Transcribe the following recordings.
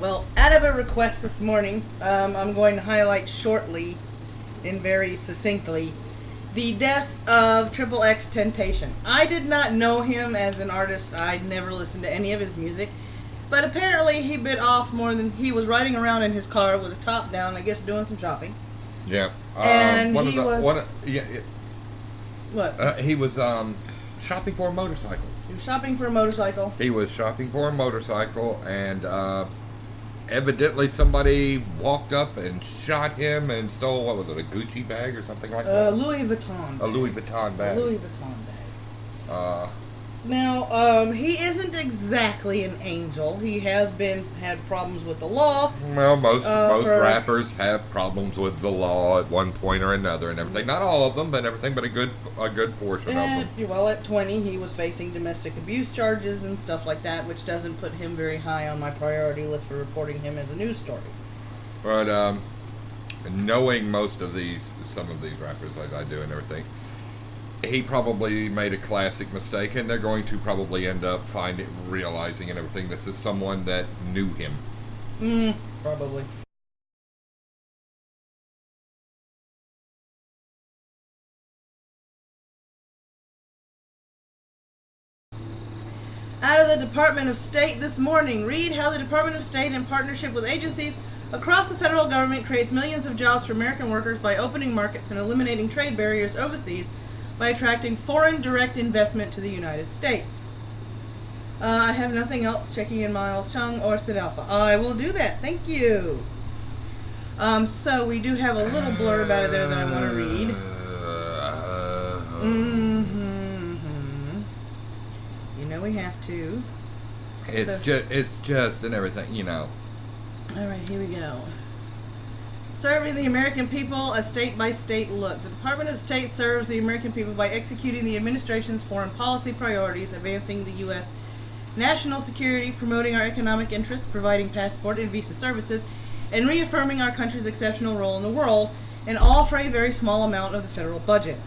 Well, out of a request this morning, I'm going to highlight shortly and very succinctly the death of XXXTentacion. I did not know him as an artist. I'd never listened to any of his music. But apparently he bit off more than he was riding around in his car with a top down, I guess doing some shopping. Yeah. And What? He was shopping for a motorcycle. He was shopping for a motorcycle. He was shopping for a motorcycle, and evidently somebody walked up and shot him and stole, what was it, a Gucci bag or something like that? Louis Vuitton bag. A Louis Vuitton bag. A Louis Vuitton bag. Now, he isn't exactly an angel. He has had problems with the law. Well, most rappers have problems with the law at one point or another and everything. Not all of them, but everything, but a good portion of them. Well, at 20, he was facing domestic abuse charges and stuff like that, which doesn't put him very high on my priority list for reporting him as a news story. But knowing some of these rappers like I do and everything, he probably made a classic mistake, and they're going to probably end up realizing and everything this is someone that knew him. Probably. Out of the Department of State this morning, read how the Department of State, in partnership with agencies across the federal government, creates millions of jobs for American workers by opening markets and eliminating trade barriers overseas by attracting foreign direct investment to the United States. I have nothing else. Checking in Miles Chung or Sid Alpha. I will do that. Thank you. So we do have a little blurb out of there that I want to read. You know we have to. It's just and everything, you know. All right, here we go. Serving the American people, a state-by-state look. The Department of State serves the American people by executing the administration's foreign policy priorities, advancing the U.S. national security, promoting our economic interests, providing passport and visa services, and reaffirming our country's exceptional role in the world, and all for a very small amount of the federal budget.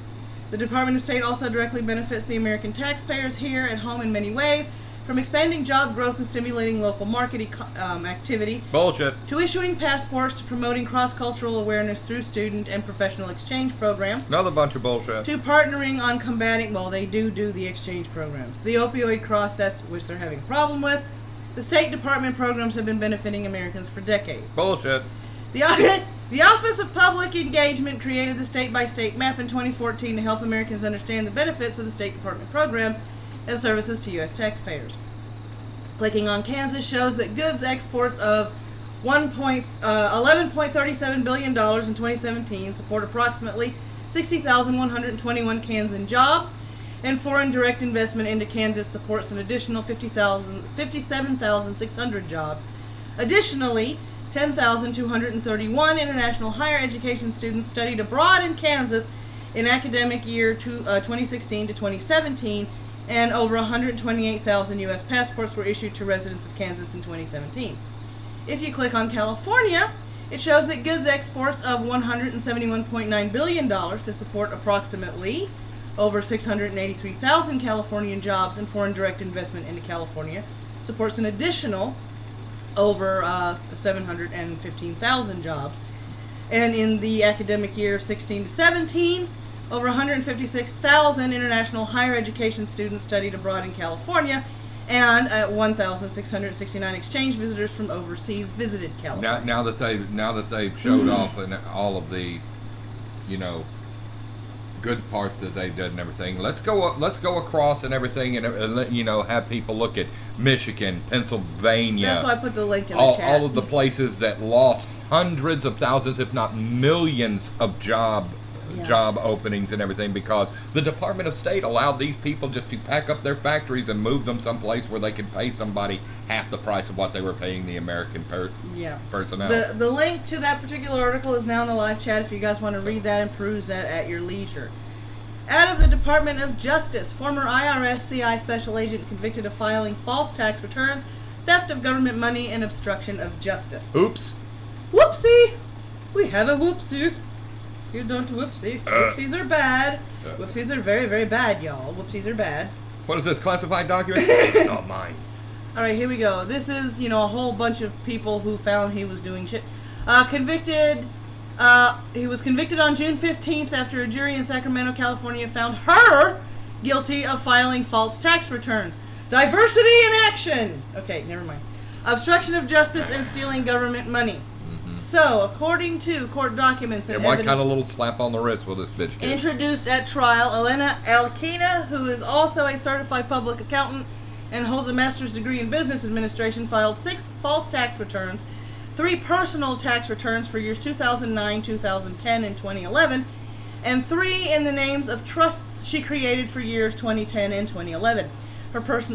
The Department of State also directly benefits the American taxpayers here at home in many ways, from expanding job growth and stimulating local market activity. Bullshit. To issuing passports, to promoting cross-cultural awareness through student and professional exchange programs. Another bunch of bullshit. To partnering on combating, well, they do the exchange programs. The opioid crisis, which they're having a problem with. The State Department programs have been benefiting Americans for decades. Bullshit. The Office of Public Engagement created the state-by-state map in 2014 to help Americans understand the benefits of the State Department programs and services to U.S. taxpayers. Clicking on Kansas shows that goods exports of $11.37 billion in 2017 support approximately 60,121 Kansan jobs, and foreign direct investment into Kansas supports an additional 57,600 jobs. Additionally, 10,231 international higher education students studied abroad in Kansas in academic year 2016 to 2017, and over 128,000 U.S. passports were issued to residents of Kansas in 2017. If you click on California, it shows that goods exports of $171.9 billion to support approximately over 683,000 Californian jobs, and foreign direct investment into California supports an additional over 715,000 jobs. And in the academic year 16 to 17, over 156,000 international higher education students studied abroad in California, and 1,669 exchange visitors from overseas visited California. Now that they've showed off and all of the, good parts that they did and everything. Let's go across and everything, and have people look at Michigan, Pennsylvania. That's why I put the link in the chat. All of the places that lost hundreds of thousands, if not millions, of job openings and everything, because the Department of State allowed these people just to pack up their factories and move them someplace where they could pay somebody half the price of what they were paying the American personnel. The link to that particular article is now in the live chat if you guys want to read that and peruse that at your leisure. Out of the Department of Justice, former IRS CI special agent convicted of filing false tax returns, theft of government money, and obstruction of justice. Oops. Whoopsie! We have a whoopsie. You don't whoopsie. Whoopsies are bad. Whoopsies are very, very bad, y'all. Whoopsies are bad. What is this, classified document? It's not mine. All right, here we go. This is, a whole bunch of people who found he was doing shit. He was convicted on June 15th after a jury in Sacramento, California found her guilty of filing false tax returns. Diversity in action! Okay, never mind. Obstruction of justice and stealing government money. So, according to court documents and what evidence... kind of little slap on the wrist will this bitch get? Introduced at trial, Elena Alkina, who is also a certified public accountant and holds a master's degree in business administration, filed 6 false tax returns, 3 personal tax returns for years 2009, 2010, and 2011, and 3 in the names of trusts she created for years 2010 and 2011.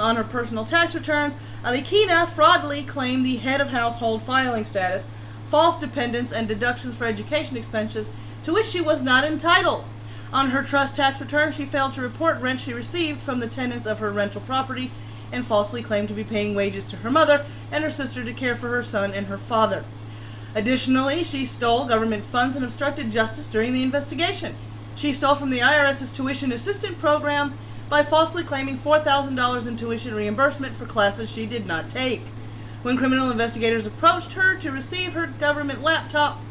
On her personal tax returns, Alkina fraudulently claimed the head of household filing status, false dependents, and deductions for education expenses to which she was not entitled. On her trust tax return, she failed to report rent she received from the tenants of her rental property and falsely claimed to be paying wages to her mother and her sister to care for her son and her father. Additionally, she stole government funds and obstructed justice during the investigation. She stole from the IRS's tuition assistance program by falsely claiming $4,000 in tuition reimbursement for classes she did not take. When criminal investigators approached her to retrieve her government laptop,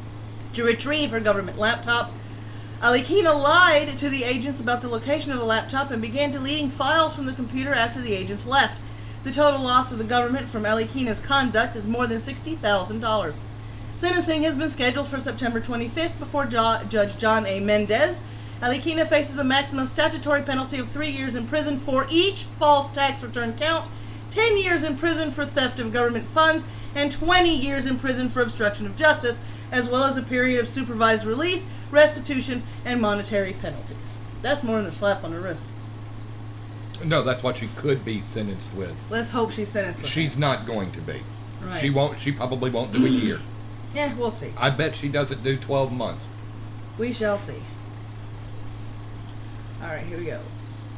Alkina lied to the agents about the location of the laptop and began deleting files from the computer after the agents left. The total loss of the government from Alkina's conduct is more than $60,000. Sentencing has been scheduled for September 25th before Judge John A. Mendez. Alkina faces a maximum statutory penalty of 3 years in prison for each false tax return count, 10 years in prison for theft of government funds, and 20 years in prison for obstruction of justice, as well as a period of supervised release, restitution, and monetary penalties. That's more than a slap on the wrist. No, that's what she could be sentenced with. Let's hope she's sentenced with She's that. not going to be. Right. She probably won't do a year. Yeah, we'll see. I bet she doesn't do 12 months. We shall see. Alright, here we go.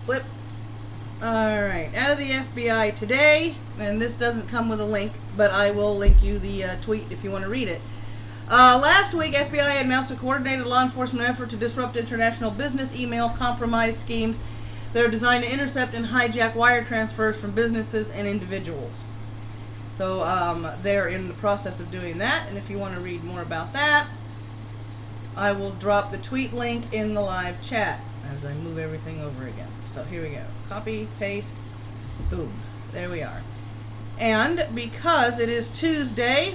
Flip. Alright, out of the FBI today, and this doesn't come with a link, but I will link you the tweet if you want to read it. Last week, FBI announced a coordinated law enforcement effort to disrupt international business email compromise schemes that are designed to intercept and hijack wire transfers from businesses and individuals. So they're in the process of doing that, and if you want to read more about that, I will drop the tweet link in the live chat as I move everything over again. So here we go. Copy, paste, boom. There we are. And because it is Tuesday,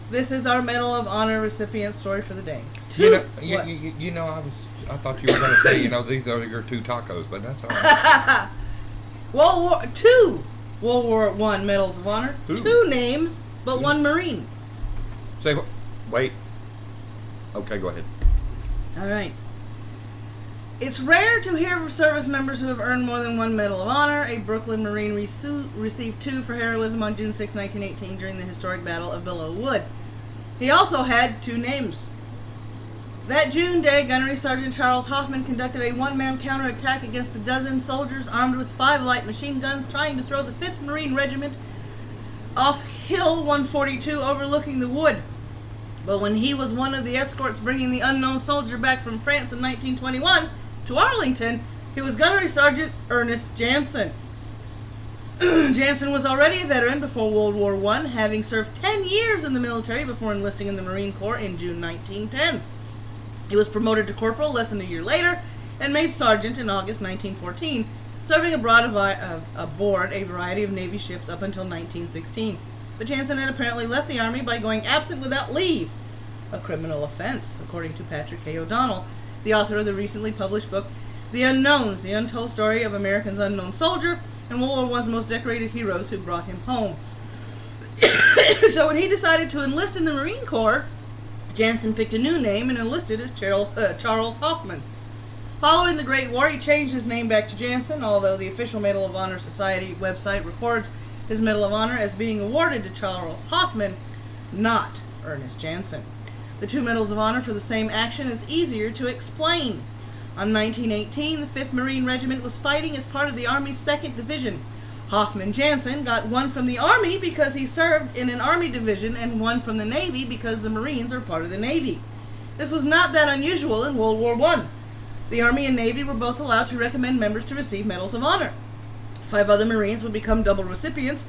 this is our Medal of Honor recipient story for the day. I thought you were going to say, these are your 2 tacos, but that's all right. Two World War I Medals of Honor. Ooh. 2 names, but 1 Marine. Say what? Wait. Okay, go ahead. All right. It's rare to hear of service members who have earned more than 1 Medal of Honor. A Brooklyn Marine received 2 for heroism on June 6, 1918 during the historic Battle of Belleau Wood. He also had 2 names. That June day, Gunnery Sergeant Charles Hoffman conducted a 1-man counterattack against a dozen soldiers armed with 5 light machine guns trying to throw the 5th Marine Regiment off Hill 142 overlooking the wood. But when he was one of the escorts bringing the unknown soldier back from France in 1921 to Arlington, he was Gunnery Sergeant Ernest Jansen. Jansen was already a veteran before World War I, having served 10 years in the military before enlisting in the Marine Corps in June 1910. He was promoted to corporal less than a year later and made sergeant in August 1914, serving aboard a variety of Navy ships up until 1916. But Jansen had apparently left the Army by going absent without leave, a criminal offense, according to Patrick K. O'Donnell, the author of the recently published book, The Unknowns, The Untold Story of America's Unknown Soldier and World War I's Most Decorated Heroes Who Brought Him Home. So when he decided to enlist in the Marine Corps, Jansen picked a new name and enlisted as Charles Hoffman. Following the Great War, he changed his name back to Jansen, although the official Medal of Honor Society website records his Medal of Honor as being awarded to Charles Hoffman, not Ernest Jansen. The 2 Medals of Honor for the same action is easier to explain. On 1918, the 5th Marine Regiment was fighting as part of the Army's 2nd Division. Hoffman Jansen got 1 from the Army because he served in an Army division and 1 from the Navy because the Marines are part of the Navy. This was not that unusual in World War I. The Army and Navy were both allowed to recommend members to receive Medals of Honor. 5 other Marines would become double recipients,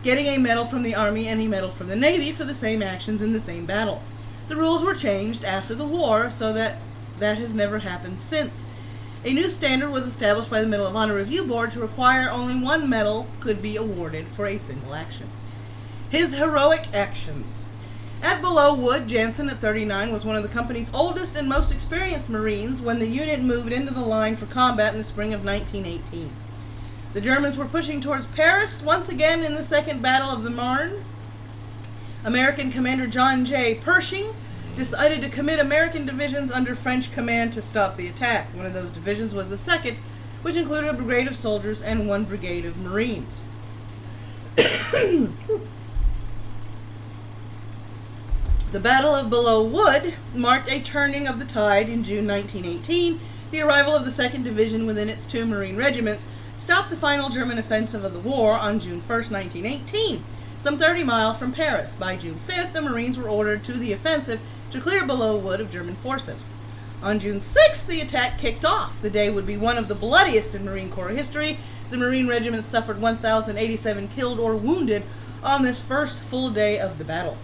getting a medal from the Army and a medal from the Navy for the same actions in the same battle. The rules were changed after the war, so that has never happened since. A new standard was established by the Medal of Honor Review Board to require only 1 medal could be awarded for a single action. His heroic actions. At Below Wood, Jansen, at 39, was one of the company's oldest and most experienced Marines when the unit moved into the line for combat in the spring of 1918. The Germans were pushing towards Paris once again in the Second Battle of the Marne. American Commander John J. Pershing decided to commit American divisions under French command to stop the attack. One of those divisions was the 2nd, which included a brigade of soldiers and 1 brigade of Marines. The Battle of Below Wood marked a turning of the tide in June 1918. The arrival of the 2nd Division within its 2 Marine regiments stopped the final German offensive of the war on June 1st, 1918, some 30 miles from Paris. By June 5th, the Marines were ordered to the offensive to clear Below Wood of German forces. On June 6th, the attack kicked off. The day would be one of the bloodiest in Marine Corps history. The Marine regiment suffered 1,087 killed or wounded on this first full day of the battle.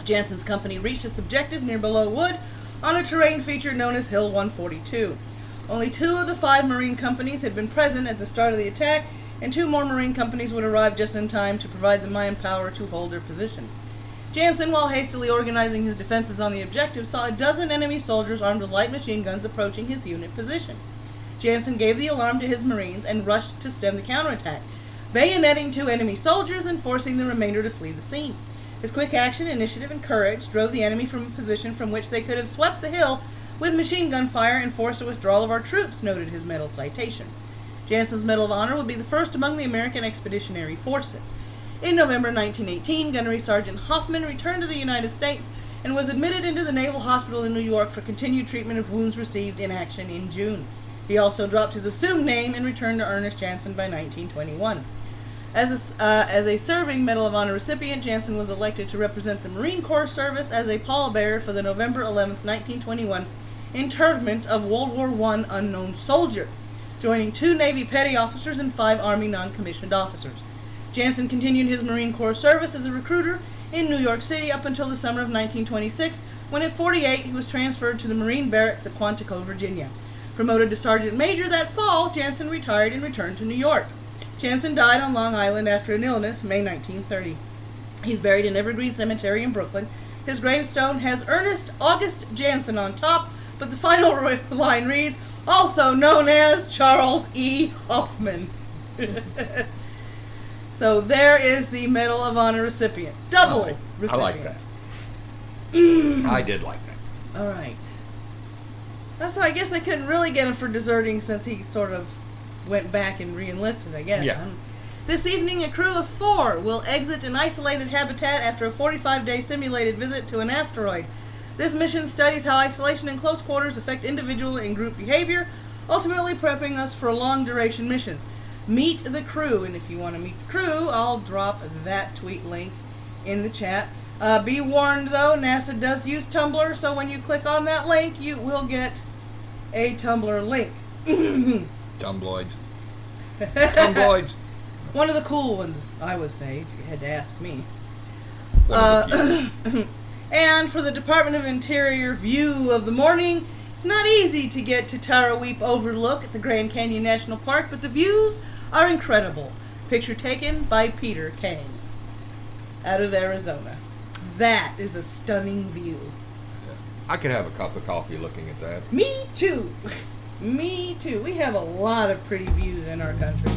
Jansen's company reached its objective near Below Wood on a terrain feature known as Hill 142. Only 2 of the 5 Marine companies had been present at the start of the attack, and 2 more Marine companies would arrive just in time to provide the manpower to hold their position. Jansen, while hastily organizing his defenses on the objective, saw a dozen enemy soldiers armed with light machine guns approaching his unit position. Jansen gave the alarm to his Marines and rushed to stem the counterattack, bayoneting 2 enemy soldiers and forcing the remainder to flee the scene. His quick action, initiative, and courage drove the enemy from a position from which they could have swept the hill with machine gun fire and forced a withdrawal of our troops, noted his medal citation. Jansen's Medal of Honor would be the first among the American Expeditionary Forces. In November 1918, Gunnery Sergeant Hoffman returned to the United States and was admitted into the Naval Hospital in New York for continued treatment of wounds received in action in June. He also dropped his assumed name and returned to Ernest Jansen by 1921. As a serving Medal of Honor recipient, Jansen was elected to represent the Marine Corps service as a pallbearer for the November 11, 1921 internment of World War I unknown soldier, joining 2 Navy petty officers and 5 Army non-commissioned officers. Jansen continued his Marine Corps service as a recruiter in New York City up until the summer of 1926, when at 48 he was transferred to the Marine Barracks at Quantico, Virginia. Promoted to Sergeant Major that fall, Jansen retired and returned to New York. Jansen died on Long Island after an illness, May 1930. He's buried in Evergreen Cemetery in Brooklyn. His gravestone has Ernest August Jansen on top, but the final line reads, also known as Charles E. Hoffman. So there is the Medal of Honor recipient. Double recipient. I like that. I did like that. All right. So I guess they couldn't really get him for deserting since he sort of went back and re-enlisted, I guess. Yeah. This evening, a crew of 4 will exit an isolated habitat after a 45-day simulated visit to an asteroid. This mission studies how isolation and close quarters affect individual and group behavior, ultimately prepping us for long-duration missions. Meet the crew, and if you want to meet the crew, I'll drop that tweet link in the chat. Be warned, though, NASA does use Tumblr, so when you click on that link, you will get a Tumblr link. Tumbloids. Tumbloids. One of the cool ones, I would say, if you had to ask me. And for the Department of Interior view of the morning, it's not easy to get to Taraweep Overlook at the Grand Canyon National Park, but the views are incredible. Picture taken by Peter Kane out of Arizona. That is a stunning view. I could have a cup of coffee looking at that. Me too. Me too. We have a lot of pretty views in our country.